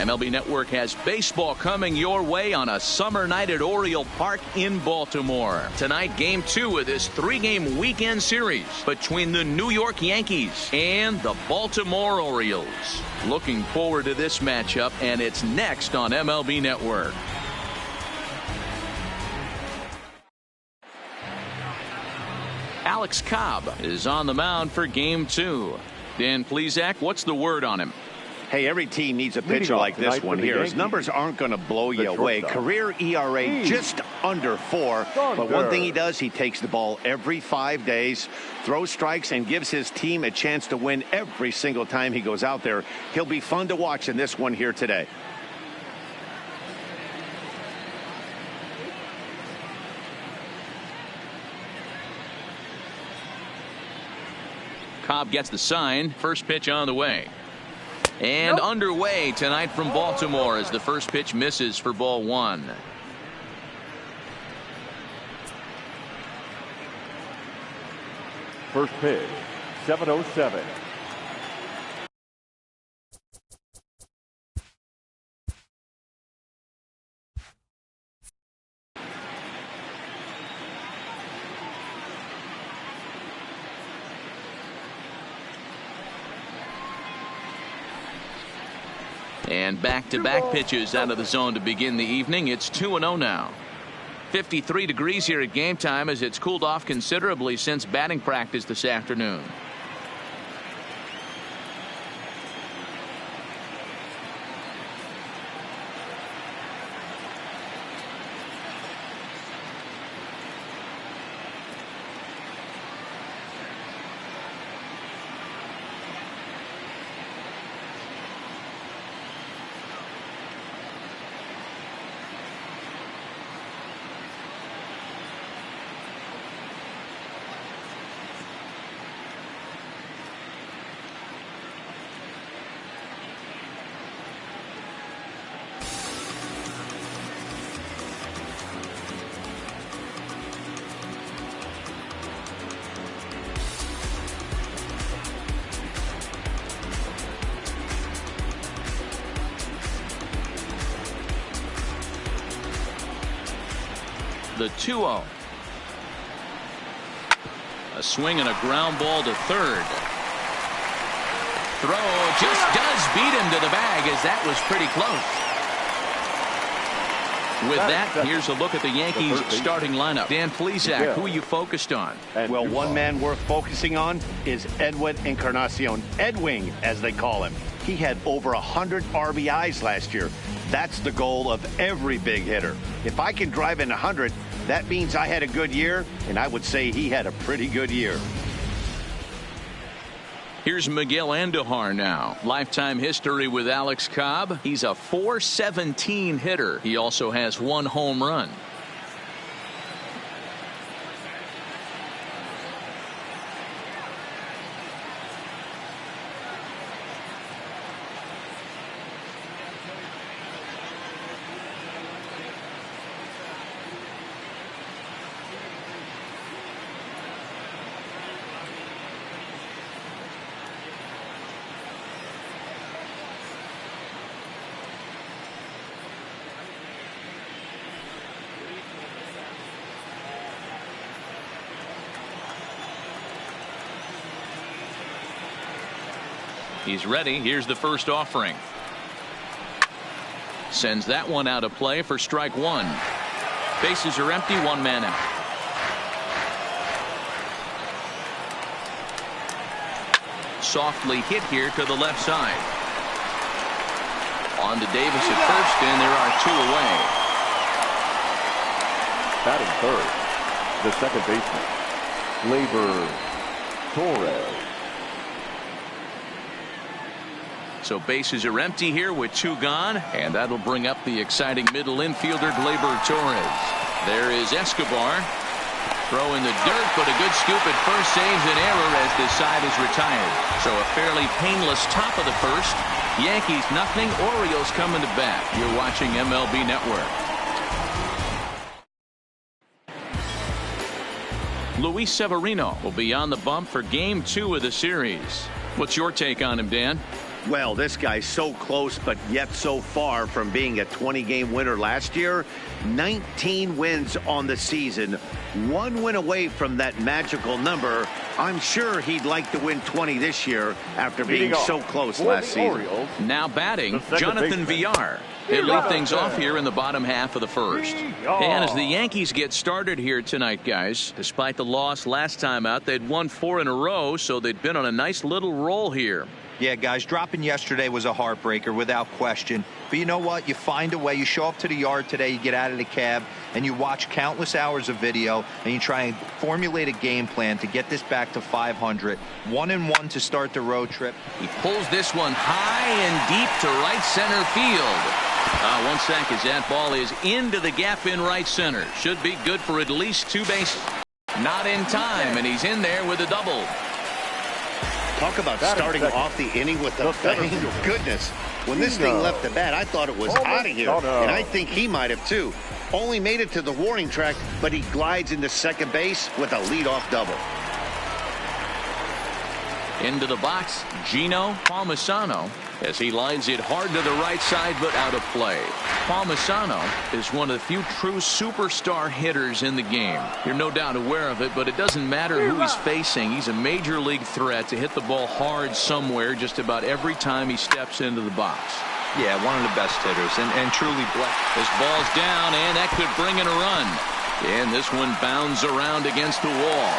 MLB Network has baseball coming your way on a summer night at Oriole Park in Baltimore. Tonight, Game 2 of this 3-game weekend series between the New York Yankees and the Baltimore Orioles. Looking forward to this matchup, and it's next on MLB Network. Alex Cobb is on the mound for Game 2. Dan Plesac, what's the word on him? Hey, every team needs a pitcher like this one here. His numbers aren't going to blow you away. Career ERA just under 4. But one thing he does, he takes the ball every 5 days, throws strikes, and gives his team a chance to win every single time he goes out there. He'll be fun to watch in this one here today. Cobb gets the sign. First pitch on the way. And underway tonight from Baltimore as the first pitch misses for ball 1. First pitch, 7:07. And back-to-back pitches out of the zone to begin the evening. It's 2-0 now. 53 degrees here at game time as it's cooled off considerably since batting practice this afternoon. The 2-0. A swing and a ground ball to third. Throw just does beat him to the bag as that was pretty close. With that, here's a look at the Yankees starting lineup. Dan Plesac, who are you focused on? Well, one man worth focusing on is Edwin Encarnacion. Edwing, as they call him. He had over 100 RBIs last year. That's the goal of every big hitter. If I can drive in 100, that means I had a good year, and I would say he had a pretty good year. Here's Miguel Andujar now. Lifetime history with Alex Cobb. He's a .417 hitter. He also has 1 home run. He's ready. Here's the first offering. Sends that one out of play for strike 1. Bases are empty, 1 man out. Softly hit here to the left side. On to Davis at first, and there are 2 away. Batting third, the second baseman, Gleyber Torres. So bases are empty here with 2 gone, and that'll bring up the exciting middle infielder Gleyber Torres. There is Escobar. Throw in the dirt, but a good scoop at first saves an error as this side is retired. So a fairly painless top of the first. Yankees nothing, Orioles coming to bat. You're watching MLB Network. Luis Severino will be on the bump for Game 2 of the series. What's your take on him, Dan? Well, this guy's so close, but yet so far from being a 20-game winner last year. 19 wins on the season. 1 win away from that magical number. I'm sure he'd like to win 20 this year after being so close last season. Now batting, Jonathan VR. They lead things off here in the bottom half of the first. And as the Yankees get started here tonight, guys, despite the loss last time out, they'd won 4 in a row, so they'd been on a nice little roll here. Yeah, guys, dropping yesterday was a heartbreaker without question. But you know what? You find a way. You show up to the yard today, you get out of the cab, and you watch countless hours of video, and you try and formulate a game plan to get this back to 500. 1-1 to start the road trip. He pulls this one high and deep to right center field. One sack as that ball is into the gap in right center. Should be good for at least 2 bases. Not in time, and he's in there with a double. Talk about starting off the inning with a bang. Goodness, when this thing left the bat, I thought it was out of here, and I think he might have too. Only made it to the warning track, but he glides into second base with a leadoff double. Into the box, Gino Palmisano, as he lines it hard to the right side, but out of play. Palmisano is one of the few true superstar hitters in the game. You're no doubt aware of it, but it doesn't matter who he's facing. He's a major league threat to hit the ball hard somewhere just about every time he steps into the box. Yeah, one of the best hitters, and truly blessed. This ball's down, and that could bring in a run. And this one bounds around against the wall.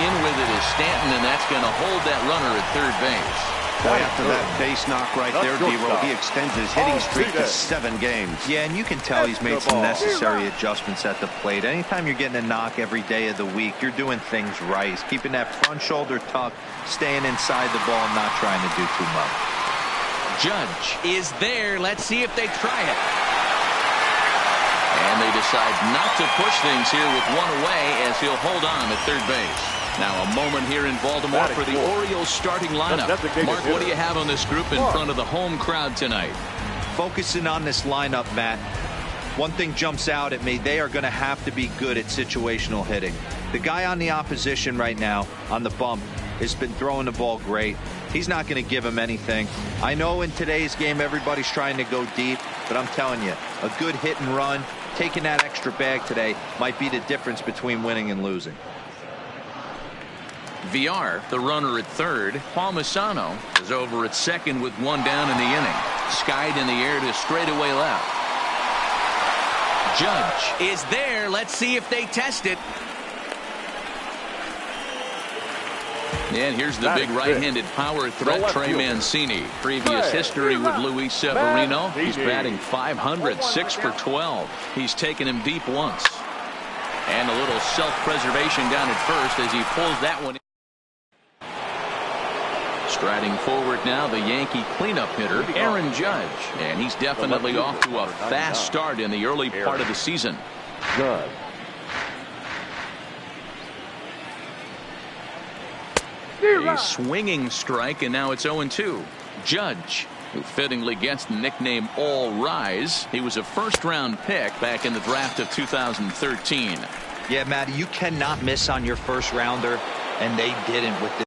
In with it is Stanton, and that's going to hold that runner at third base. Boy, after that base knock right there, D-Row, he extends his hitting streak to 7 games. Yeah, and you can tell he's made some necessary adjustments at the plate. Anytime you're getting a knock every day of the week, you're doing things right. He's keeping that front shoulder tucked, staying inside the ball, and not trying to do too much. Judge is there. Let's see if they try it. And they decide not to push things here with 1 away as he'll hold on at third base. Now a moment here in Baltimore for the Orioles starting lineup. Mark, what do you have on this group in front of the home crowd tonight? Focusing on this lineup, Matt. One thing jumps out at me. They are going to have to be good at situational hitting. The guy on the opposition right now on the bump has been throwing the ball great. He's not going to give him anything. I know in today's game everybody's trying to go deep, but I'm telling you, a good hit and run, taking that extra bag today might be the difference between winning and losing. VR, the runner at third. Palmisano is over at second with 1 down in the inning. Skied in the air to straightaway left. Judge is there. Let's see if they test it. And here's the big right-handed power threat, Trey Mancini. Previous history with Luis Severino. He's batting .500, 6 for 12. He's taken him deep once. And a little self-preservation down at first as he pulls that one in. Striding forward now, the Yankee cleanup hitter, Aaron Judge. And he's definitely off to a fast start in the early part of the season. Judge. A swinging strike, and now it's 0-2. Judge, who fittingly gets the nickname All Rise. He was a first-round pick back in the draft of 2013. Yeah, Matty, you cannot miss on your first rounder, and they didn't with this.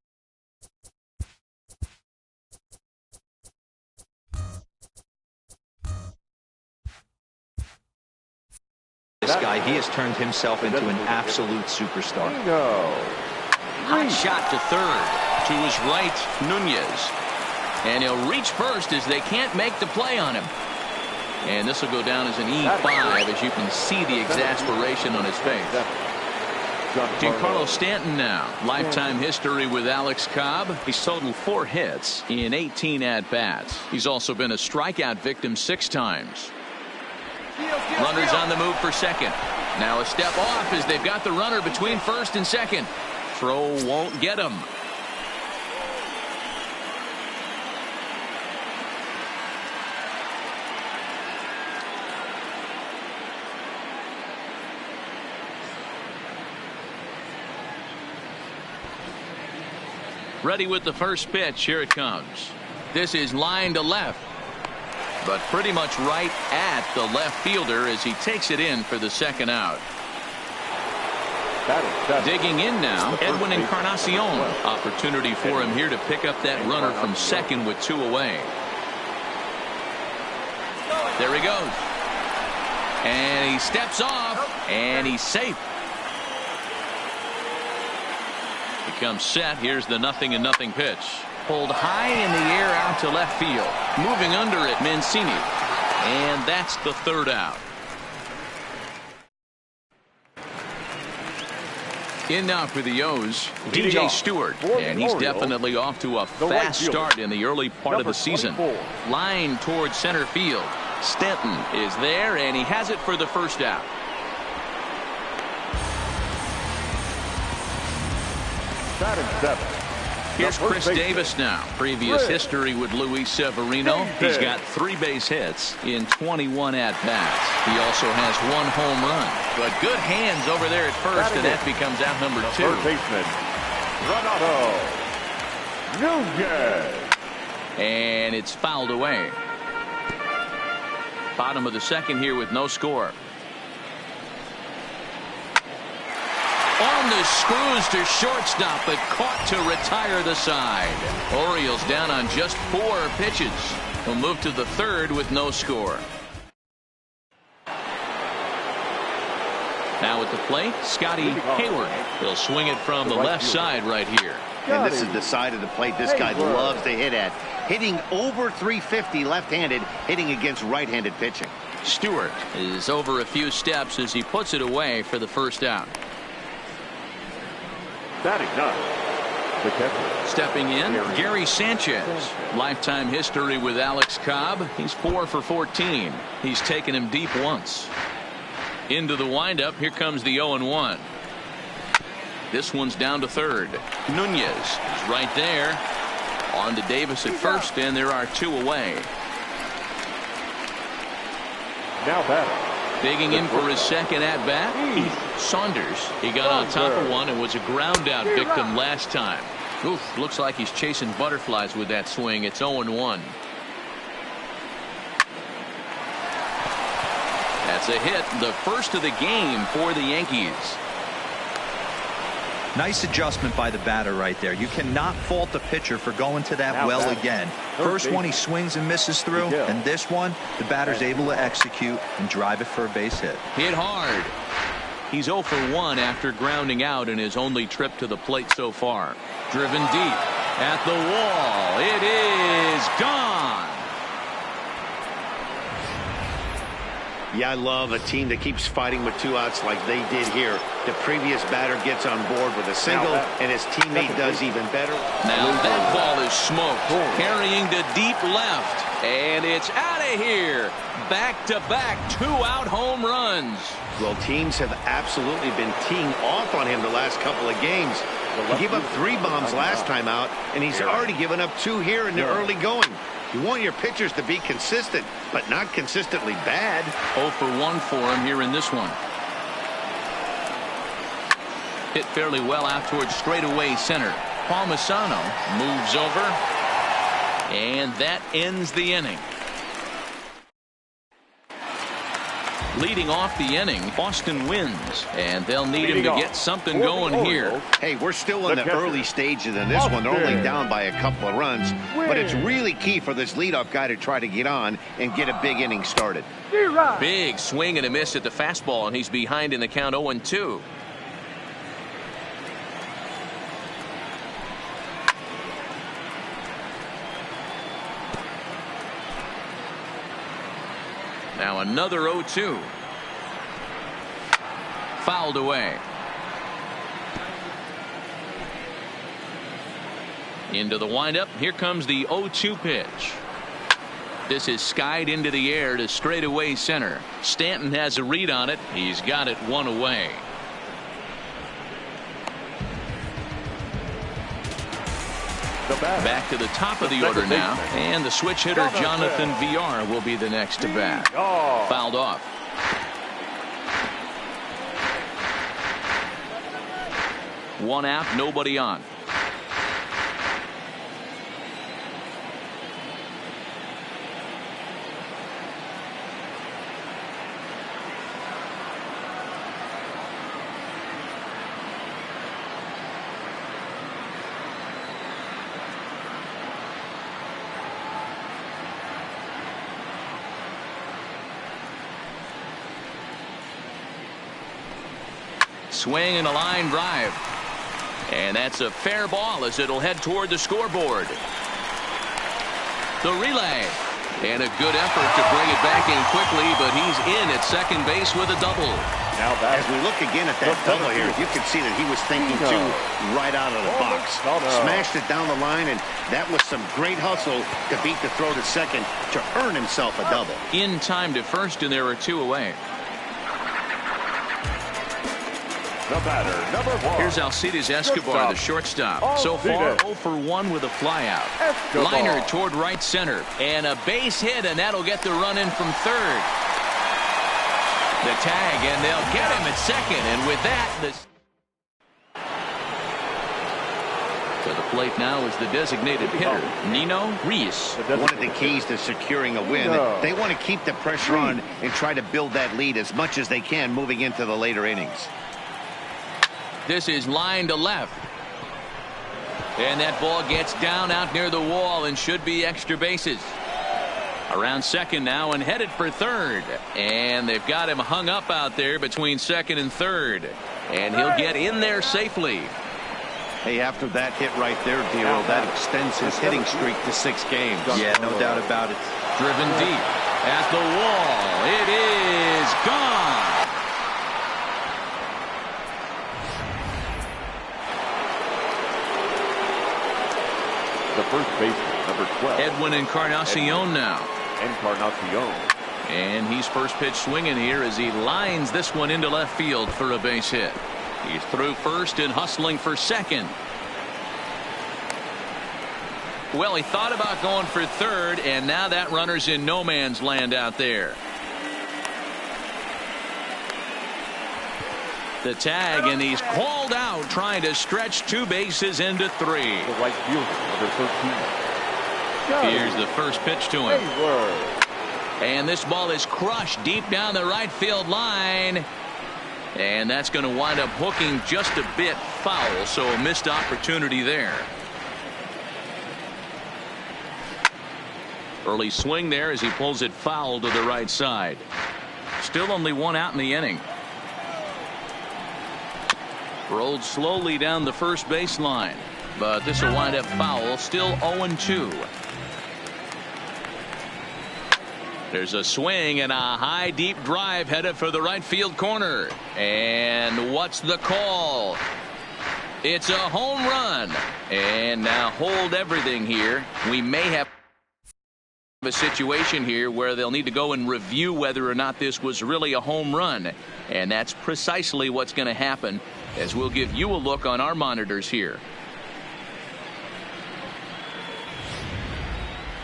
This guy, he has turned himself into an absolute superstar. Hot shot to third. To his right, Nunez. And he'll reach first as they can't make the play on him. And this will go down as an E5 as you can see the exasperation on his face. Giancarlo Stanton now. Lifetime history with Alex Cobb. He's totaled 4 hits in 18 at-bats. He's also been a strikeout victim 6 times. Runners on the move for second. Now a step off as they've got the runner between first and second. Throw won't get him. Ready with the first pitch. Here it comes. This is line to left, but pretty much right at the left fielder as he takes it in for the second out. Digging in now, Edwin Encarnacion. Opportunity for him here to pick up that runner from second with 2 away. There he goes. And he steps off, and he's safe. He comes set. Here's the 0-0 pitch. Pulled high in the air out to left field. Moving under it, Mancini. And that's the 3rd out. In now for the O's, DJ Stewart, and he's definitely off to a fast start in the early part of the season. Line towards center field. Stanton is there, and he has it for the 1st out. Batting 7. Here's Chris Davis now. Previous history with Luis Severino. He's got 3 base hits in 21 at-bats. He also has 1 home run. But good hands over there at first, and that becomes out number 2. First baseman, Renato Nunez. And it's fouled away. Bottom of the 2nd here with no score. On the screws to shortstop, but caught to retire the side. Orioles down on just 4 pitches. Will move to the 3rd with no score. Now at the plate, Scotty Hayward. He'll swing it from the left side right here. And this is the side of the plate this guy loves to hit at. Hitting over 350 left-handed, hitting against right-handed pitching. Stewart is over a few steps as he puts it away for the 1st out. Batting 9. The catcher. Stepping in, Gary Sanchez. Lifetime history with Alex Cobb. He's 4 for 14. He's taken him deep once. Into the windup. Here comes the 0-1. This one's down to 3rd. Nunez is right there. On to Davis at 1st, and there are 2 away. Now batting. Digging in for his 2nd at-bat. Saunders. He got on top of one and was a ground-out victim last time. Oof, looks like he's chasing butterflies with that swing. It's 0-1. That's a hit, the 1st of the game for the Yankees. Nice adjustment by the batter right there. You cannot fault the pitcher for going to that well again. First one he swings and misses through, and this one the batter's able to execute and drive it for a base hit. Hit hard. He's 0 for 1 after grounding out in his only trip to the plate so far. Driven deep at the wall. It is gone. Yeah, I love a team that keeps fighting with 2 outs like they did here. The previous batter gets on board with a single, and his teammate does even better. Now that ball is smoked. Carrying to deep left. And it's out of here. Back-to-back 2-out home runs. Well, teams have absolutely been teeing off on him the last couple of games. He gave up 3 bombs last time out, and he's already given up 2 here in the early going. You want your pitchers to be consistent, but not consistently bad. 0 for 1 for him here in this one. Hit fairly well out towards straightaway center. Palmisano moves over, and that ends the inning. Leading off the inning, Boston wins, and they'll need him to get something going here. Hey, we're still in the early stages of this one. They're only down by a couple of runs, but it's really key for this leadoff guy to try to get on and get a big inning started. Big swing and a miss at the fastball, and he's behind in the count 0-2. Now another 0-2. Fouled away. Into the windup. Here comes the 0-2 pitch. This is skied into the air to straightaway center. Stanton has a read on it. He's got it 1 away. Back to the top of the order now, and the switch hitter Jonathan VR will be the next to bat. Fouled off. One out, nobody on. swing and a line drive. And that's a fair ball as it'll head toward the scoreboard. The relay. And a good effort to bring it back in quickly, but he's in at second base with a double. Now as we look again at that double here, you can see that he was thinking too right out of the box. Smashed it down the line, and that was some great hustle to beat the throw to second to earn himself a double. In time to first, and there are two away. The batter, number 1. Here's Alcides Escobar, the shortstop. So far, 0 for 1 with a flyout. Liner toward right center. And a base hit, and that'll get the run in from third. The tag, and they'll get him at second. And with that, to the plate now is the designated hitter, Nino Reese. One of the keys to securing a win, they want to keep the pressure on and try to build that lead as much as they can moving into the later innings. This is line to left. And that ball gets down out near the wall and should be extra bases. Around second now and headed for third. And they've got him hung up out there between second and third. And he'll get in there safely. Hey, after that hit right there, Dero, that extends his hitting streak to 6 games. Yeah, no doubt about it. Driven deep at the wall. It is gone. The first baseman, number 12. Edwin Encarnacion now. Encarnacion. And he's first pitch swinging here as he lines this one into left field for a base hit. He's through first and hustling for second. Well, he thought about going for third, and now that runner's in no man's land out there. The tag, and he's called out trying to stretch 2 bases into 3. The right fielder, number 13. Here's the first pitch to him. And this ball is crushed deep down the right field line. And that's going to wind up hooking just a bit foul, so a missed opportunity there. Early swing there as he pulls it foul to the right side. Still only 1 out in the inning. Rolled slowly down the first baseline, but this will wind up foul. Still 0-2. There's a swing and a high deep drive headed for the right field corner. And what's the call? It's a home run. And now hold everything here. We may have a situation here where they'll need to go and review whether or not this was really a home run. And that's precisely what's going to happen, as we'll give you a look on our monitors here.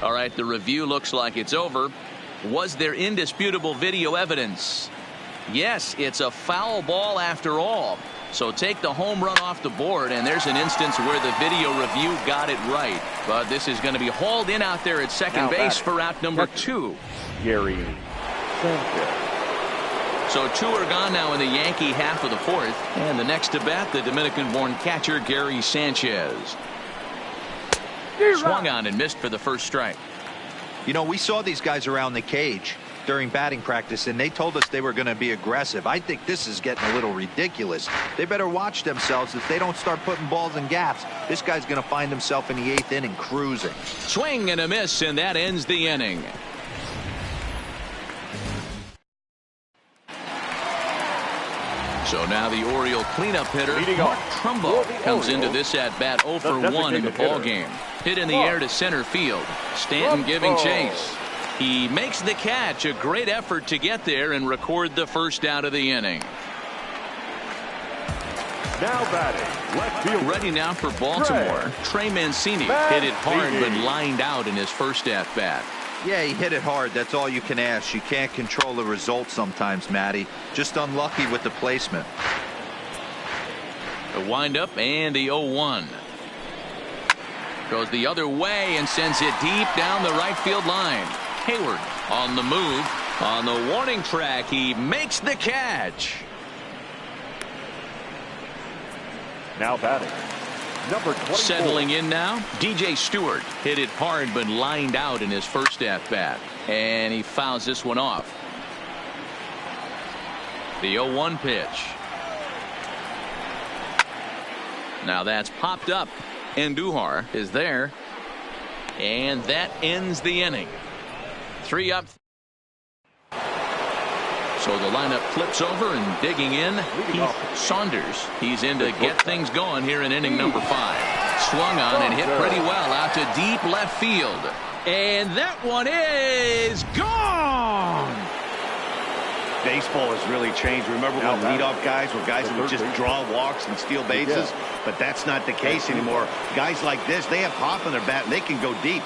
All right, the review looks like it's over. Was there indisputable video evidence? Yes, it's a foul ball after all. So take the home run off the board, and there's an instance where the video review got it right. But this is going to be hauled in out there at second base for out number 2. Gary Sanchez. So 2 are gone now in the Yankee half of the 4th. And the next to bat, the Dominican-born catcher, Gary Sanchez. Swung on and missed for the first strike. You know, we saw these guys around the cage during batting practice, and they told us they were going to be aggressive. I think this is getting a little ridiculous. They better watch themselves. If they don't start putting balls in gaps, this guy's going to find himself in the 8th inning cruising. Swing and a miss, and that ends the inning. So now the Oriole cleanup hitter, Mark Trumbo, comes into this at-bat 0 for 1 in the ballgame. Hit in the air to center field. Stanton giving chase. He makes the catch. A great effort to get there and record the first out of the inning. Now batting, left field. Ready now for Baltimore. Trey Mancini hit it hard but lined out in his first at-bat. Yeah, he hit it hard. That's all you can ask. You can't control the result sometimes, Matty. Just unlucky with the placement. The windup and the 0-1. Goes the other way and sends it deep down the right field line. Hayward on the move. On the warning track, he makes the catch. Now batting, number 24. Settling in now, DJ Stewart hit it hard but lined out in his first at-bat. And he fouls this one off. The 0-1 pitch. Now that's popped up. Andujar is there. And that ends the inning. 3 up. So the lineup flips over and digging in. Heath Saunders. He's in to get things going here in inning number 5. Swung on and hit pretty well out to deep left field. And that one is gone. Baseball has really changed. Remember when leadoff guys were guys that would just draw walks and steal bases? But that's not the case anymore. Guys like this, they have pop in their bat and they can go deep.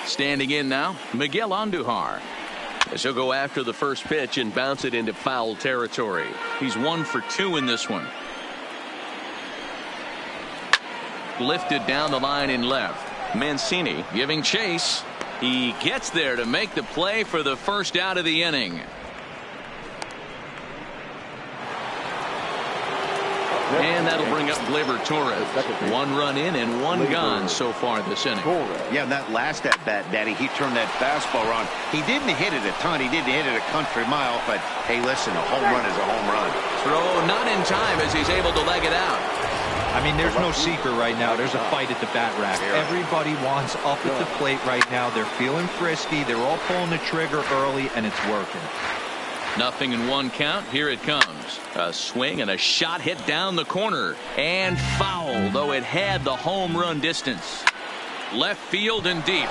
Standing in now, Miguel Andujar. As he'll go after the first pitch and bounce it into foul territory. He's 1 for 2 in this one. Lifted down the line in left. Mancini giving chase. He gets there to make the play for the first out of the inning. And that'll bring up Gleyber Torres. 1 run in and 1 gone so far this inning. Yeah, and that last at bat, Daddy, he turned that fastball around. He didn't hit it a ton. He didn't hit it a country mile. But, hey, listen, a home run is a home run. Throw not in time as he's able to leg it out. I mean, there's no secret right now. There's a fight at the bat rack. Everybody wants up at the plate right now. They're feeling frisky. They're all pulling the trigger early, and it's working. 0-1 count. Here it comes. A swing and a shot hit down the corner. And foul, though it had the home run distance. Left field and deep.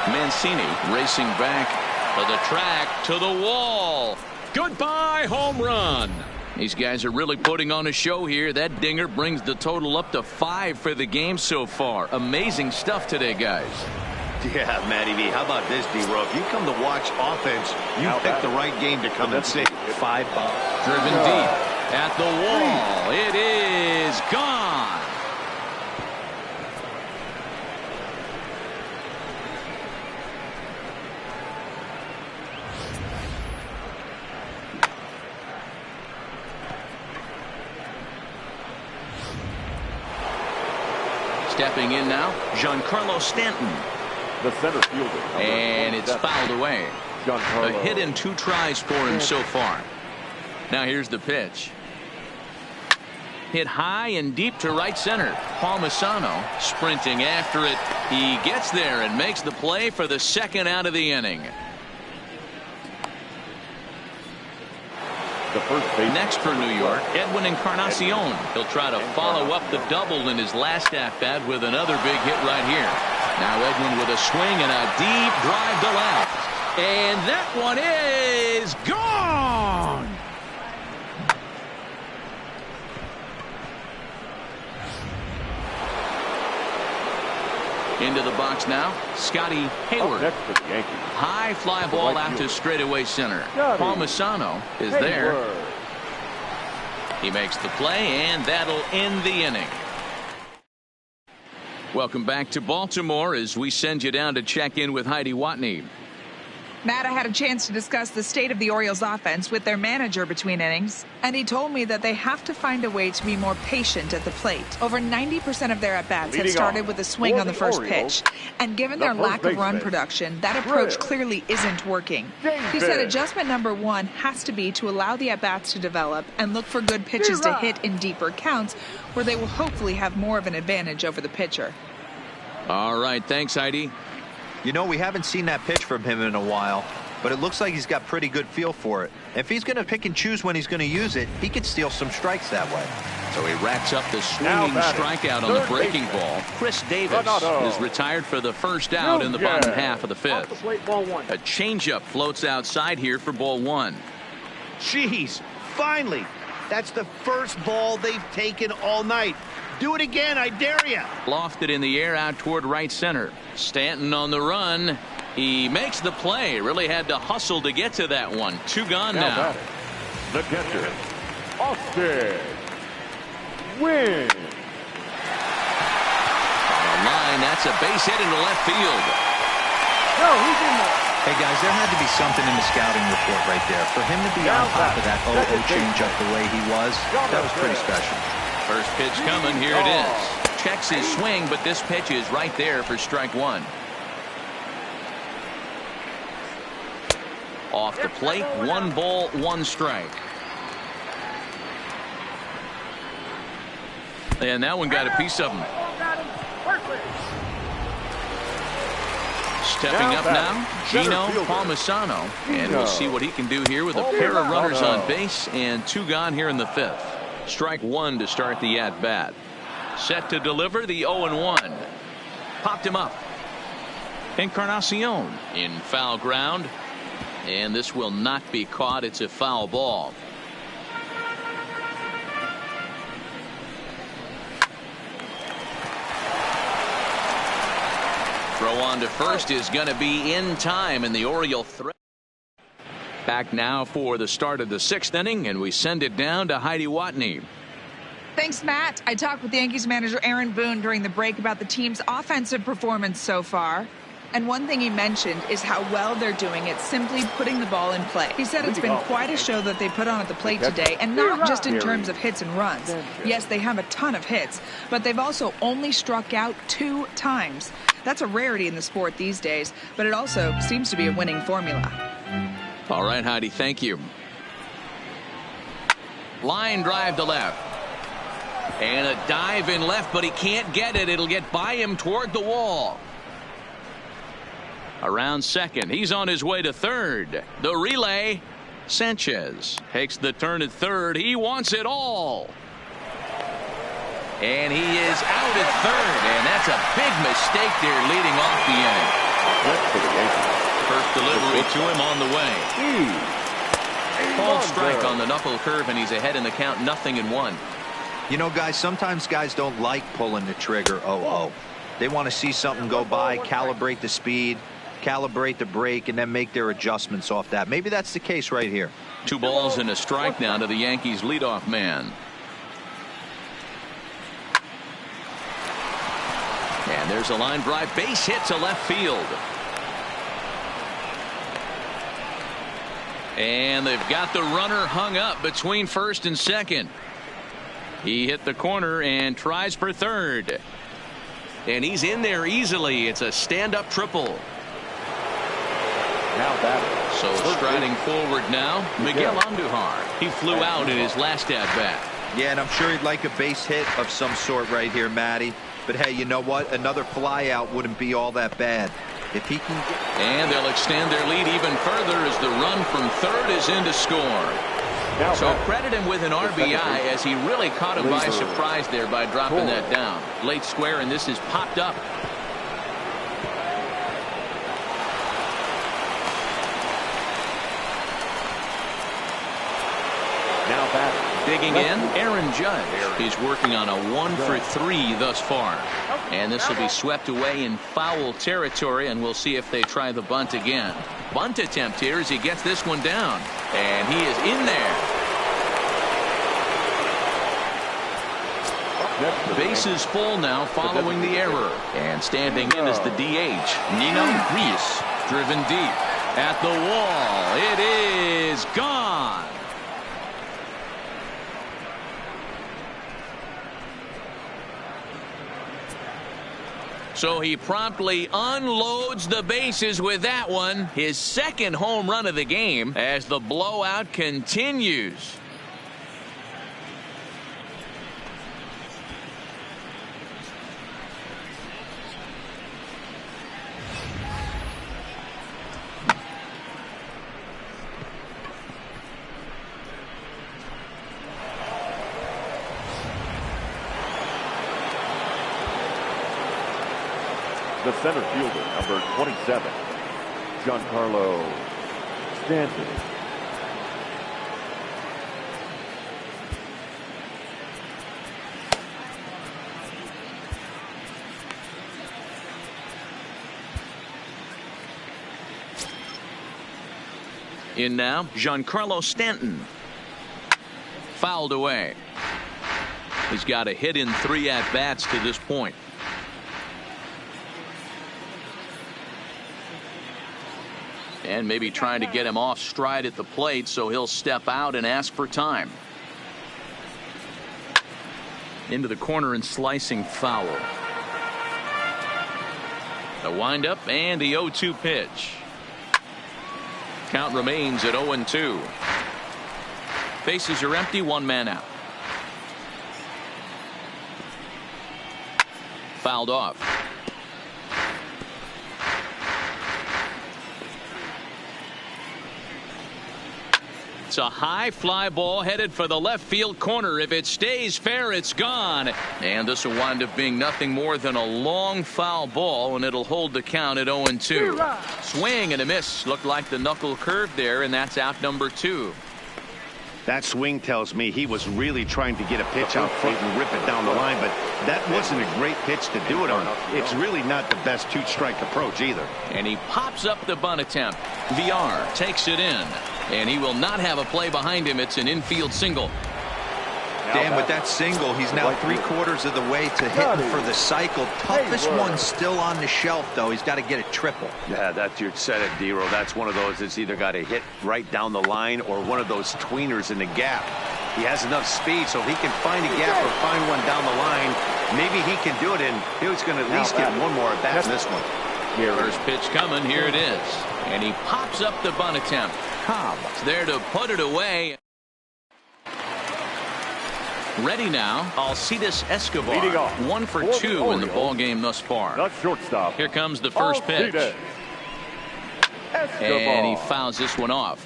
Mancini racing back to the track, to the wall. Goodbye, home run. These guys are really putting on a show here. That dinger brings the total up to 5 for the game so far. Amazing stuff today, guys. Yeah, Matty V. How about this, D-Row? If you come to watch offense, you pick the right game to come and see. 5 balls. Driven deep at the wall. It is gone. Stepping in now, Giancarlo Stanton. The center fielder. And it's fouled away. A hit in 2 tries for him so far. Now here's the pitch. Hit high and deep to right center. Palmisano sprinting after it. He gets there and makes the play for the second out of the inning. The first base. Next for New York, Edwin Encarnacion. He'll try to follow up the double in his last at-bat with another big hit right here. Now Edwin with a swing and a deep drive to left. And that one is gone. Into the box now, Scotty Hayward. Next for the Yankees. High fly ball out to straightaway center. Palmisano is there. He makes the play, and that'll end the inning. Welcome back to Baltimore as we send you down to check in with Heidi Watney. Matt, I had a chance to discuss the state of the Orioles offense with their manager between innings, and he told me that they have to find a way to be more patient at the plate. Over 90% of their at-bats have started with a swing on the first pitch, and given their lack of run production, that approach clearly isn't working. He said adjustment number one has to be to allow the at-bats to develop and look for good pitches to hit in deeper counts, where they will hopefully have more of an advantage over the pitcher. All right, thanks, Heidi. You know, we haven't seen that pitch from him in a while, but it looks like he's got pretty good feel for it. If he's going to pick and choose when he's going to use it, he could steal some strikes that way. So he racks up the swinging strikeout on the breaking ball. Chris Davis is retired for the first out in the bottom half of the fifth. A changeup floats outside here for ball one. Jeez, finally. That's the first ball they've taken all night. Do it again, I dare you. Lofted in the air out toward right center. Stanton on the run. He makes the play. Really had to hustle to get to that one. Two gone now. The catcher, Austin Wynn. On the line, that's a base hit into left field. No, he's in there. Hey, guys, there had to be something in the scouting report right there. For him to be on top of that 0-0 changeup the way he was, that was pretty special. First pitch coming. Here it is. Checks his swing, but this pitch is right there for strike one. Off the plate, 1 ball, 1 strike. And that one got a piece of him. Stepping up now, Gino Palmisano. And we'll see what he can do here with a pair of runners on base and 2 gone here in the fifth. Strike 1 to start the at-bat. Set to deliver the 0-1. Popped him up. Encarnacion in foul ground. And this will not be caught. It's a foul ball. Throw on to first is going to be in time, and the Oriole threat. Back now for the start of the 6th inning, and we send it down to Heidi Watney. Thanks, Matt. I talked with Yankees manager Aaron Boone during the break about the team's offensive performance so far. And one thing he mentioned is how well they're doing at simply putting the ball in play. He said it's been quite a show that they put on at the plate today, and not just in terms of hits and runs. Yes, they have a ton of hits, but they've also only struck out 2 times. That's a rarity in the sport these days, but it also seems to be a winning formula. All right, Heidi, thank you. Line drive to left. And a dive in left, but he can't get it. It'll get by him toward the wall. Around second. He's on his way to third. The relay. Sanchez takes the turn at third. He wants it all. And he is out at third. And that's a big mistake there leading off the inning. First delivery to him on the way. Called strike on the knuckle curve, and he's ahead in the count, 0-1. You know, guys, sometimes guys don't like pulling the trigger 0-0. They want to see something go by, calibrate the speed, calibrate the break, and then make their adjustments off that. Maybe that's the case right here. 2 balls and a strike now to the Yankees leadoff man. And there's a line drive, base hit to left field. And they've got the runner hung up between first and second. He hit the corner and tries for third. And he's in there easily. It's a stand-up triple. So striding forward now, Miguel Andujar. He flew out in his last at-bat. Yeah, and I'm sure he'd like a base hit of some sort right here, Matty. But hey, you know what? Another flyout wouldn't be all that bad. If he can get... And they'll extend their lead even further as the run from third is in to score. So credit him with an RBI, as he really caught him by surprise there by dropping that down. Late square, and this is popped up. Now back, Digging in, Aaron Judge. He's working on a 1-for-3 thus far. And this will be swept away in foul territory, and we'll see if they try the bunt again. Bunt attempt here as he gets this one down. And he is in there. Bases full now following the error. And standing in is the DH, Nino Reese. Driven deep at the wall. It is gone. So he promptly unloads the bases with that one. His second home run of the game as the blowout continues. The center fielder, number 27, Giancarlo Stanton. In now, Giancarlo Stanton. Fouled away. He's got a hit in 3 at-bats to this point. And maybe trying to get him off stride at the plate, so he'll step out and ask for time. Into the corner and slicing foul. The windup and the 0-2 pitch. Count remains at 0-2. Bases are empty, 1 man out. Fouled off. It's a high fly ball headed for the left field corner. If it stays fair, it's gone. And this will wind up being nothing more than a long foul ball, and it'll hold the count at 0-2. Swing and a miss. Looked like the knuckle curve there, and that's out number 2. That swing tells me he was really trying to get a pitch out front and rip it down the line, but that wasn't a great pitch to do it on. It's really not the best 2-strike approach either. And he pops up the bunt attempt. VR takes it in, and he will not have a play behind him. It's an infield single. Dan, with that single, he's now 3/4 of the way to hitting for the cycle. Toughest one still on the shelf, though. He's got to get a triple. Yeah, that's your set it, D-Row. That's one of those that's either got to hit right down the line or one of those tweeners in the gap. He has enough speed, so if he can find a gap or find one down the line, maybe he can do it, and he's going to at least get one more at bat in this one. First pitch coming. Here it is. And he pops up the bunt attempt. Cobb there to put it away. Ready now, Alcides Escobar. 1 for 2 in the ball game thus far. The shortstop. Here comes the first pitch. And he fouls this one off.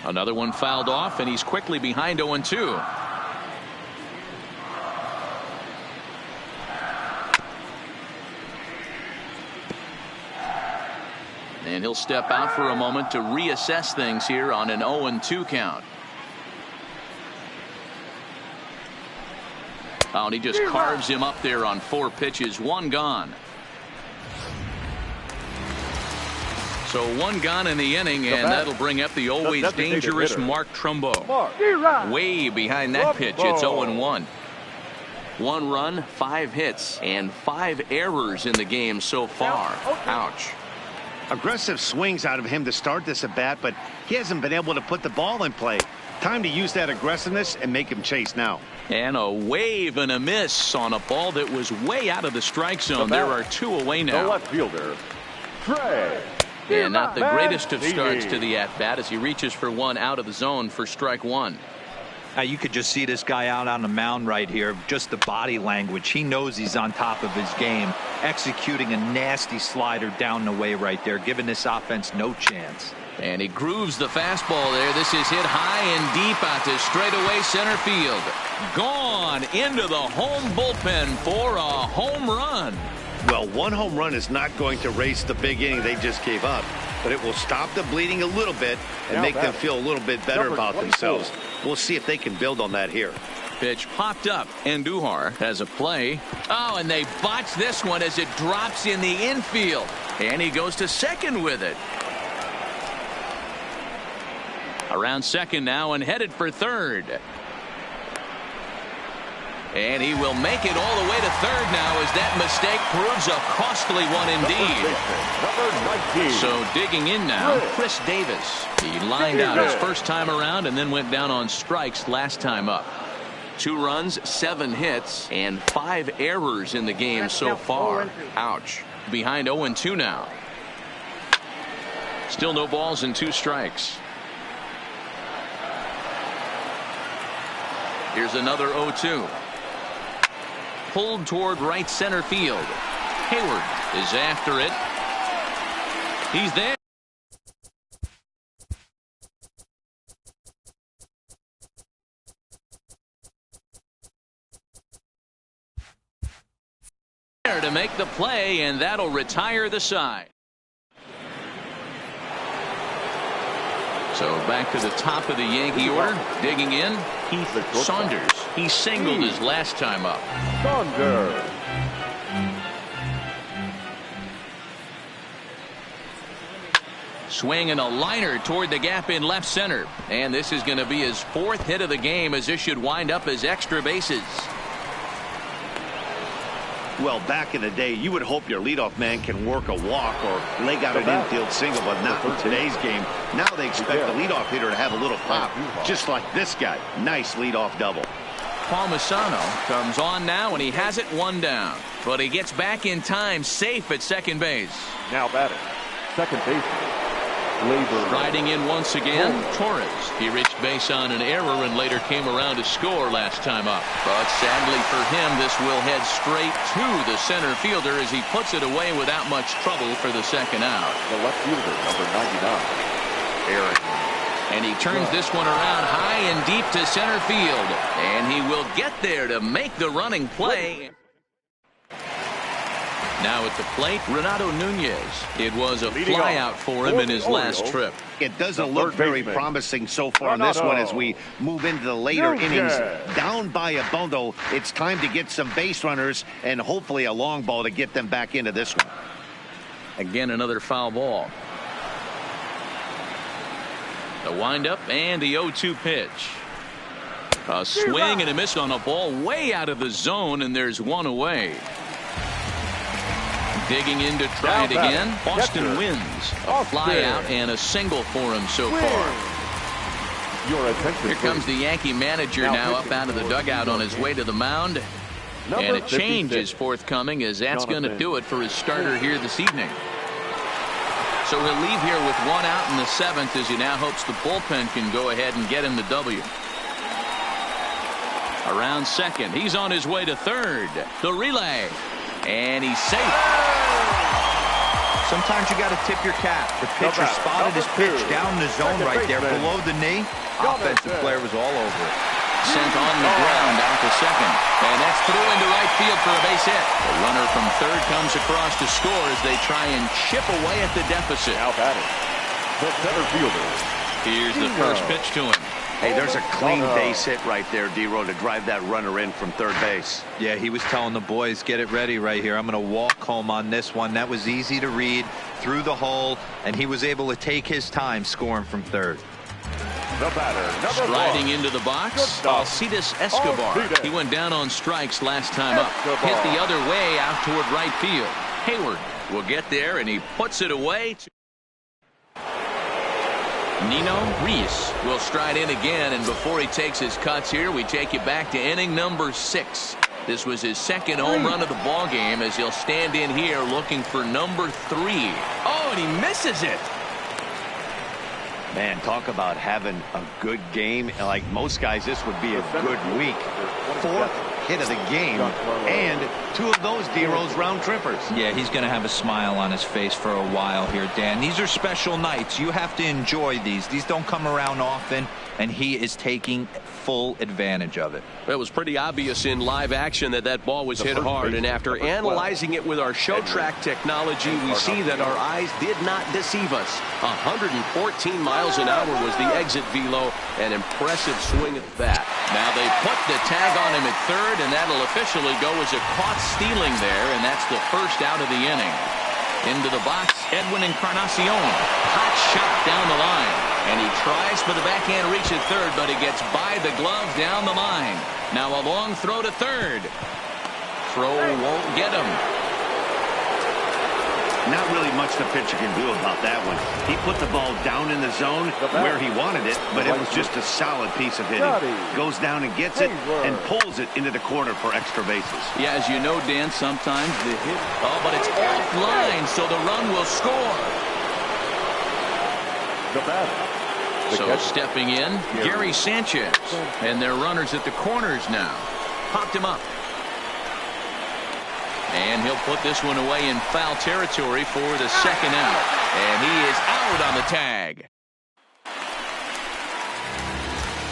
Another one fouled off, and he's quickly behind 0-2. And he'll step out for a moment to reassess things here on an 0-2 count. Oh, and he just carves him up there on 4 pitches. 1 gone. So 1 gone in the inning, and that'll bring up the always dangerous Mark Trumbo. Way behind that pitch. It's 0-1. 1 run, 5 hits, and 5 errors in the game so far. Ouch. Aggressive swings out of him to start this at bat, but he hasn't been able to put the ball in play. Time to use that aggressiveness and make him chase now. And a wave and a miss on a ball that was way out of the strike zone. There are 2 away now. The left fielder, Trey. And not the greatest of starts to the at-bat as he reaches for 1 out of the zone for strike 1. You could just see this guy out on the mound right here. Just the body language. He knows he's on top of his game. executing a nasty slider down the way right there, giving this offense no chance. And he grooves the fastball there. This is hit high and deep out to straightaway center field. Gone into the home bullpen for a home run. Well, one home run is not going to race the big inning they just gave up, but it will stop the bleeding a little bit and make them feel a little bit better about themselves. We'll see if they can build on that here. Pitch popped up. Andujar has a play. Oh, and they botch this one as it drops in the infield. And he goes to second with it. Around second now and headed for third. And he will make it all the way to third now as that mistake proves a costly one indeed. So digging in now, Chris Davis. He lined out his first time around and then went down on strikes last time up. 2 runs, 7 hits, and 5 errors in the game so far. Ouch. Behind 0-2 now. Still no balls and 2 strikes. Here's another 0-2. Pulled toward right center field. Hayward is after it. He's there. To make the play, and that'll retire the side. So back to the top of the Yankee order. Digging in, Heath Saunders. He singled his last time up. Saunders. Swing and a liner toward the gap in left center. And this is going to be his 4th hit of the game, as this should wind up as extra bases. Well, back in the day, you would hope your leadoff man can work a walk or leg out an infield single, but not in today's game. Now they expect the leadoff hitter to have a little pop, just like this guy. Nice leadoff double. Palmisano comes on now, and he has it 1 down. But he gets back in time, safe at second base. Now batting, second baseman. Riding in once again, Torres. He reached base on an error and later came around to score last time up. But sadly for him, this will head straight to the center fielder as he puts it away without much trouble for the second out. The left fielder, number 99, Aaron. And he turns this one around high and deep to center field. And he will get there to make the running play. Now at the plate, Renato Nunez. It was a flyout for him in his last trip. It doesn't look very promising so far on this one as we move into the later innings. Down by a bundle, it's time to get some base runners and hopefully a long ball to get them back into this one. Again, another foul ball. The windup and the 0-2 pitch. A swing and a miss on a ball way out of the zone, and there's one away. Digging in to try it again. Austin wins. A fly out and a single for him so far. Here comes the Yankee manager now up out of the dugout on his way to the mound. And a change is forthcoming, as that's going to do it for his starter here this evening. So he'll leave here with 1 out in the 7th as he now hopes the bullpen can go ahead and get him the W. Around second. He's on his way to third. The relay. And he's safe. Sometimes you got to tip your cap. The pitcher spotted his pitch down the zone right there below the knee. Offensive player was all over it. Sent on the ground out to second. And that's through into right field for a base hit. The runner from third comes across to score as they try and chip away at the deficit. Now batting, the center fielder. Here's the first pitch to him. Hey, there's a clean base hit right there, D-Row, to drive that runner in from third base. Yeah, he was telling the boys, get it ready right here. I'm going to walk home on this one. That was easy to read through the hole, and he was able to take his time scoring from third. The batter, striding into the box, Alcides Escobar. He went down on strikes last time up. Hit the other way out toward right field. Hayward will get there, and he puts it away. Nino Reese will stride in again, and before he takes his cuts here, we take you back to inning number 6. This was his second home run of the ball game as he'll stand in here looking for number 3. Oh, and he misses it. Man, talk about having a good game. Like most guys, this would be a good week. 4th hit of the game, and 2 of those D-Rose round trippers. Yeah, he's going to have a smile on his face for a while here, Dan. These are special nights. You have to enjoy these. These don't come around often, and he is taking full advantage of it. It was pretty obvious in live action that that ball was hit hard, and after analyzing it with our show track technology, we see that our eyes did not deceive us. 114 miles an hour was the exit velo, an impressive swing at that. Now they put the tag on him at third, and that'll officially go as a caught stealing there, and that's the first out of the inning. Into the box, Edwin Encarnacion. Hot shot down the line. And he tries for the backhand reach at third, but he gets by the glove down the line. Now a long throw to third. Throw won't get him. Not really much the pitcher can do about that one. He put the ball down in the zone where he wanted it, but it was just a solid piece of hitting. Goes down and gets it and pulls it into the corner for extra bases. Yeah, as you know, Dan, sometimes the hit... Oh, but it's offline, so the run will score. So stepping in, Gary Sanchez. And their runners at the corners now. Popped him up. And he'll put this one away in foul territory for the second out. And he is out on the tag.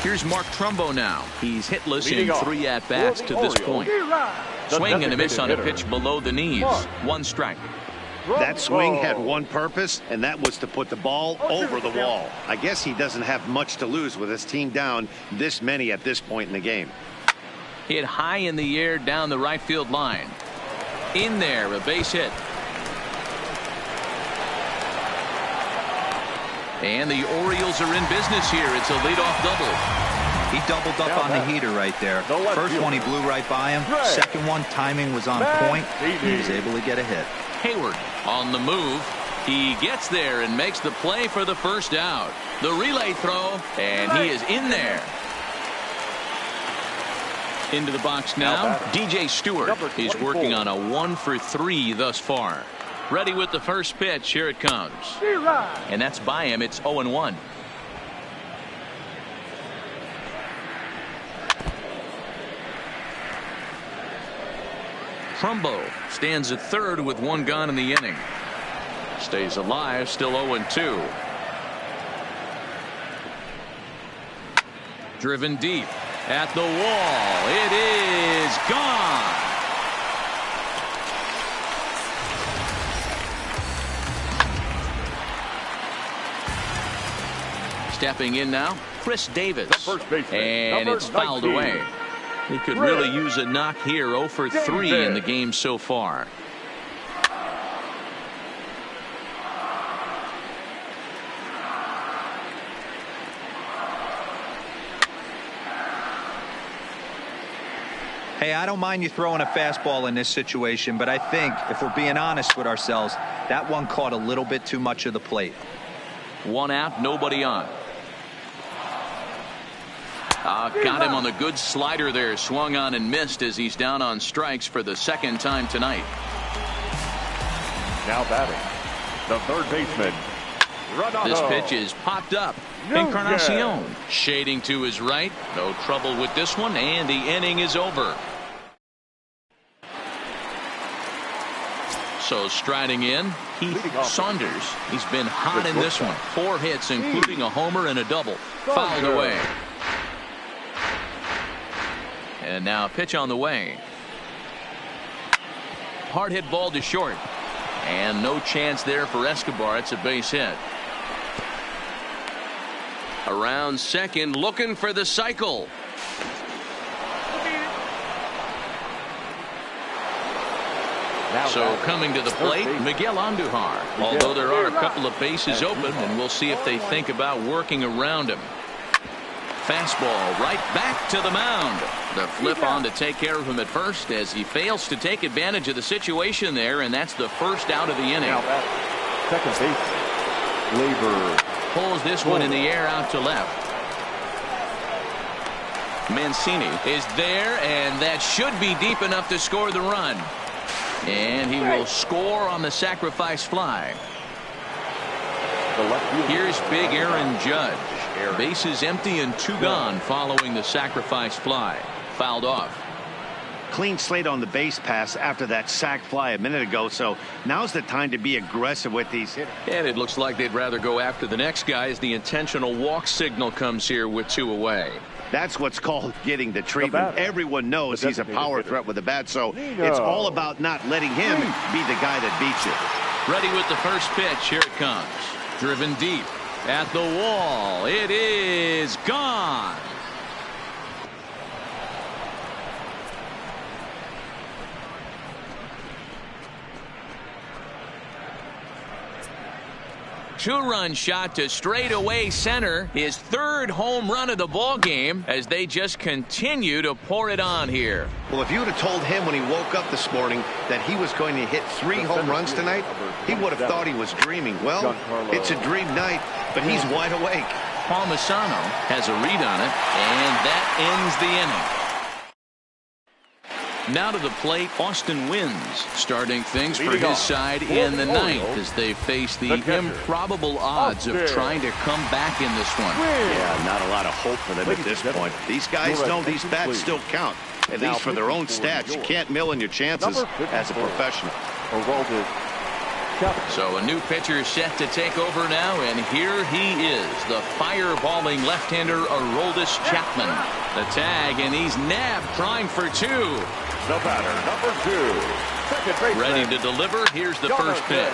Here's Mark Trumbo now. He's hitless in 3 at-bats to this point. Swing and a miss on a pitch below the knees. 1 strike. That swing had one purpose, and that was to put the ball over the wall. I guess he doesn't have much to lose with his team down this many at this point in the game. Hit high in the air down the right field line. In there, a base hit. And the Orioles are in business here. It's a leadoff double. He doubled up on the heater right there. First one he blew right by him. Second one, timing was on point. He was able to get a hit. Hayward on the move. He gets there and makes the play for the first out. The relay throw, and he is in there. Into the box now, DJ Stewart. He's working on a 1-for-3 thus far. Ready with the first pitch. Here it comes. And that's by him. It's 0-1. Trumbo stands at third with 1 gone in the inning. Stays alive, still 0-2. Driven deep at the wall. It is gone. Stepping in now, Chris Davis. And it's fouled away. He could really use a knock here. 0-for-3 in the game so far. Hey, I don't mind you throwing a fastball in this situation, but I think if we're being honest with ourselves, that one caught a little bit too much of the plate. 1 out, nobody on. Got him on the good slider there. Swung on and missed as he's down on strikes for the 2nd time tonight. Now batting, the third baseman. This pitch is popped up. Encarnacion shading to his right. No trouble with this one, and the inning is over. So striding in, Heath Saunders. He's been hot in this one. 4 hits, including a homer and a double. Fouled away. And now a pitch on the way. Hard hit ball to short. And no chance there for Escobar. It's a base hit. Around second, looking for the cycle. So coming to the plate, Miguel Andujar. Although there are a couple of bases open, and we'll see if they think about working around him. Fastball right back to the mound. The flip on to take care of him at first as he fails to take advantage of the situation there, and that's the first out of the inning. Second base, Labor. Pulls this one in the air out to left. Mancini is there, and that should be deep enough to score the run. And he will score on the sacrifice fly. Here's big Aaron Judge. Bases empty and 2 gone following the sacrifice fly. Fouled off. clean slate on the base pass after that sac fly a minute ago. So now's the time to be aggressive with these hitters. And it looks like they'd rather go after the next guy as the intentional walk signal comes here with 2 away. That's what's called getting the treatment. Everyone knows he's a power threat with the bat, so it's all about not letting him be the guy that beats you. Ready with the first pitch. Here it comes. Driven deep at the wall. It is gone. Two-run shot to straightaway center. His 3rd home run of the ball game as they just continue to pour it on here. Well, if you would have told him when he woke up this morning that he was going to hit 3 home runs tonight, he would have thought he was dreaming. Well, it's a dream night, but he's wide awake. Palmisano has a read on it, and that ends the inning. Now to the plate, Austin Wins, starting things for his side in the 9th as they face the improbable odds of trying to come back in this one. Yeah, not a lot of hope for them at this point. These guys know these bats still count, at least for their own stats. You can't mill in your chances as a professional. So a new pitcher set to take over now, and here he is, the fireballing left-hander Aroldis Chapman. The tag, and he's nabbed, trying for 2. The batter, number 2. Second baseman. Ready to deliver. Here's the first pitch.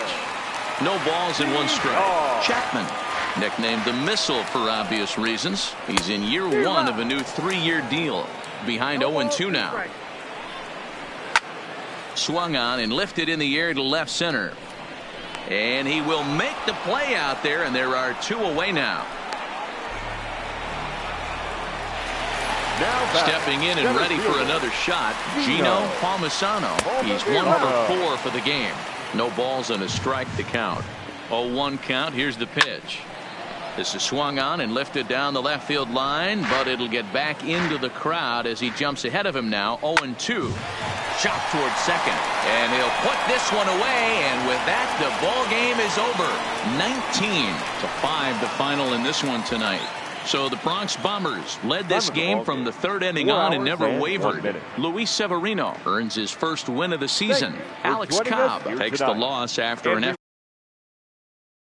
No balls and 1 strike. Chapman, nicknamed the Missile for obvious reasons. He's in year 1 of a new 3-year deal. Behind 0-2 now. Swung on and lifted in the air to left center. And he will make the play out there, and there are 2 away now. Stepping in and ready for another shot, Gino Palmisano. He's 1 for 4 for the game. No balls and a strike to count. 0-1 count. Here's the pitch. This is swung on and lifted down the left field line, but it'll get back into the crowd as he jumps ahead of him now. 0-2. Chop towards second, and he'll put this one away, and with that, the ball game is over. 19-5 the final in this one tonight. So the Bronx Bombers led this game from the 3rd inning on and never wavered. Luis Severino earns his first win of the season. Alex Cobb takes the loss after an effort.